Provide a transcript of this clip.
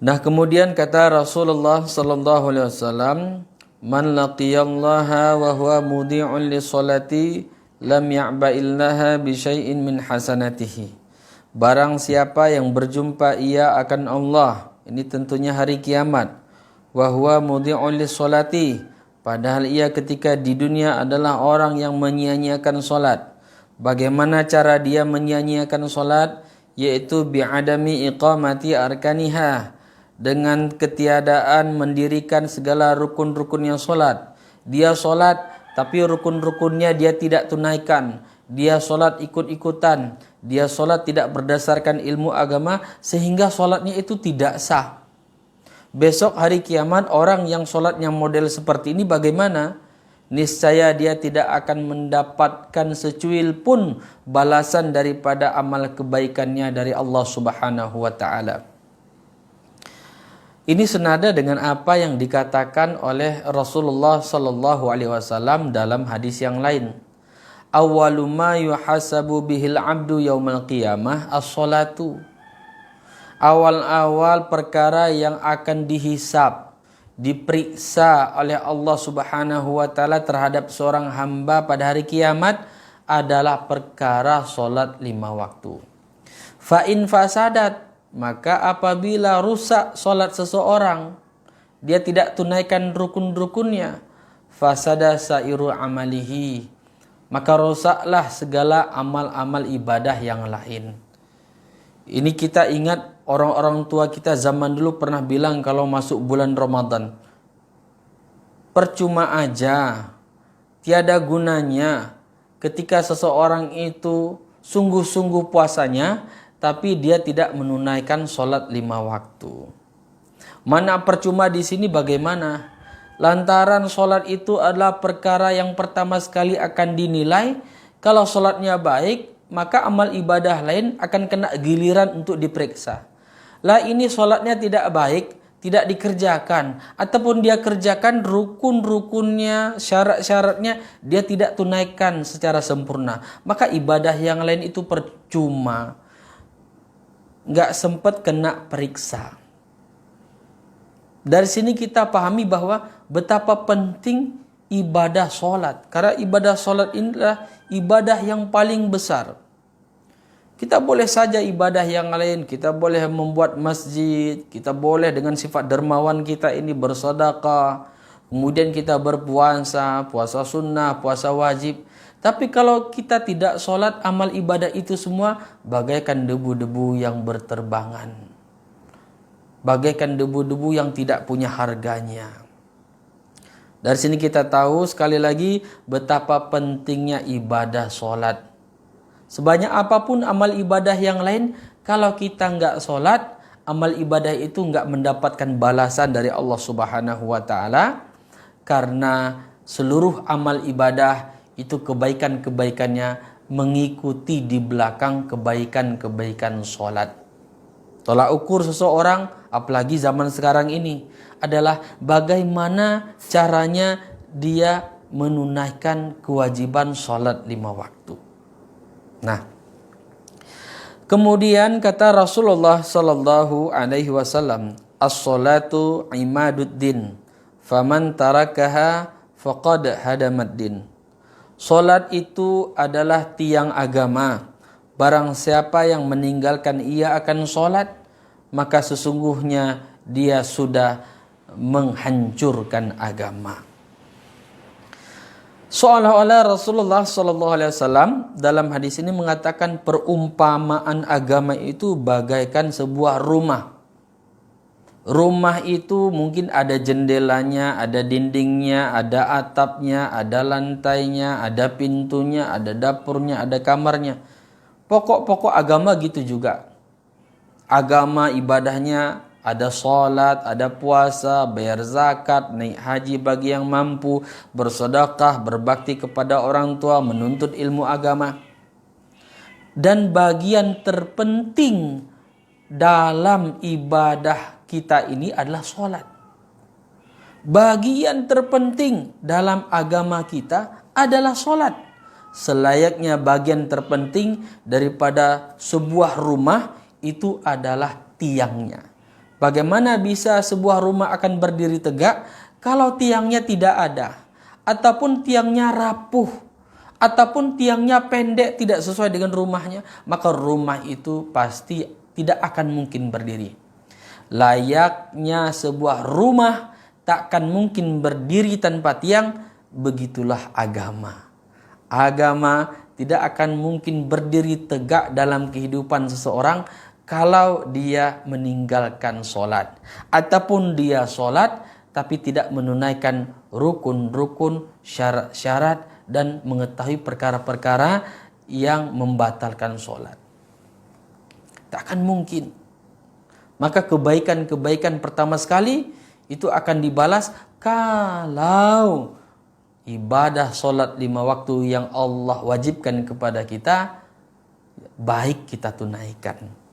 Nah, kemudian kata Rasulullah sallallahu alaihi wasallam, "Man laqiyallaha wa huwa mudhi'un li sholati lam ya'ba'illaha bi syai'in min hasanatihi." Barang siapa yang berjumpa ia akan Allah, ini tentunya hari kiamat, wa huwa mudhi'un li sholati, padahal ia ketika di dunia adalah orang yang menyia-nyiakan salat. Bagaimana cara dia menyia-nyiakan salat? Yaitu bi'adami iqamati arkaniha, dengan ketiadaan mendirikan segala rukun-rukunnya solat. Dia solat tapi rukun-rukunnya dia tidak tunaikan. Dia solat ikut-ikutan. Dia solat tidak berdasarkan ilmu agama sehingga solatnya itu tidak sah. Besok hari kiamat orang yang solatnya model seperti ini bagaimana? Niscaya dia tidak akan mendapatkan secuil pun balasan daripada amal kebaikannya dari Allah Subhanahu wa taala. Ini senada dengan apa yang dikatakan oleh Rasulullah sallallahu alaihi wasallam dalam hadis yang lain. Awwalu ma yuhasabu bihil 'abdu yaumal qiyamah as-shalatu. Awal-awal perkara yang akan dihisab, diperiksa oleh Allah Subhanahu wa taala terhadap seorang hamba pada hari kiamat adalah perkara salat 5 waktu. Fa in fasadat, maka apabila rusak solat seseorang, dia tidak tunaikan rukun-rukunnya, fasada sairu amalihi, maka rusaklah segala amal-amal ibadah yang lain. Ini kita ingat orang-orang tua kita zaman dulu pernah bilang kalau masuk bulan Ramadan, percuma aja, tiada gunanya ketika seseorang itu sungguh-sungguh puasanya tapi dia tidak menunaikan sholat 5 waktu. Mana percuma di sini bagaimana? Lantaran sholat itu adalah perkara yang pertama sekali akan dinilai. Kalau sholatnya baik, maka amal ibadah lain akan kena giliran untuk diperiksa. Lah ini sholatnya tidak baik, tidak dikerjakan, ataupun dia kerjakan rukun-rukunnya, syarat-syaratnya dia tidak tunaikan secara sempurna, maka ibadah yang lain itu percuma, nggak sempat kena periksa. Dari sini kita pahami bahwa betapa penting ibadah sholat. Karena ibadah sholat inilah ibadah yang paling besar. Kita boleh saja ibadah yang lain. Kita boleh membuat masjid. Kita boleh dengan sifat dermawan kita ini bersedekah. Kemudian kita berpuasa, puasa sunnah, puasa wajib. Tapi kalau kita tidak sholat, amal ibadah itu semua bagaikan debu-debu yang berterbangan. Bagaikan debu-debu yang tidak punya harganya. Dari sini kita tahu sekali lagi betapa pentingnya ibadah sholat. Sebanyak apapun amal ibadah yang lain, kalau kita nggak sholat, amal ibadah itu nggak mendapatkan balasan dari Allah Subhanahu wa taala. Karena seluruh amal ibadah itu kebaikan-kebaikannya mengikuti di belakang kebaikan-kebaikan sholat. Tolak ukur seseorang, apalagi zaman sekarang ini, adalah bagaimana caranya dia menunaikan kewajiban sholat 5 waktu. Nah, kemudian kata Rasulullah sallallahu alaihi wasallam, as-sholatu imaduddin, faman tarakaha faqad hadamaddin. Solat itu adalah tiang agama. Barang siapa yang meninggalkan ia akan solat, maka sesungguhnya dia sudah menghancurkan agama. Seolah-olah Rasulullah SAW dalam hadis ini mengatakan perumpamaan agama itu bagaikan sebuah rumah. Rumah itu mungkin ada jendelanya, ada dindingnya, ada atapnya, ada lantainya, ada pintunya, ada dapurnya, ada kamarnya. Pokok-pokok agama gitu juga. Agama ibadahnya ada sholat, ada puasa, bayar zakat, naik haji bagi yang mampu, bersedekah, berbakti kepada orang tua, menuntut ilmu agama. Dan bagian terpenting dalam ibadah kita ini adalah sholat. Bagian terpenting dalam agama kita adalah sholat. Selayaknya bagian terpenting daripada sebuah rumah itu adalah tiangnya. Bagaimana bisa sebuah rumah akan berdiri tegak kalau tiangnya tidak ada, ataupun tiangnya rapuh, ataupun tiangnya pendek tidak sesuai dengan rumahnya, maka rumah itu pasti tidak akan mungkin berdiri. Layaknya sebuah rumah takkan mungkin berdiri tanpa tiang, begitulah agama. Agama tidak akan mungkin berdiri tegak dalam kehidupan seseorang kalau dia meninggalkan sholat, ataupun dia sholat tapi tidak menunaikan rukun-rukun, syarat-syarat, dan mengetahui perkara-perkara yang membatalkan sholat. Tak akan mungkin. Maka kebaikan-kebaikan pertama sekali itu akan dibalas kalau ibadah sholat 5 waktu yang Allah wajibkan kepada kita baik kita tunaikan.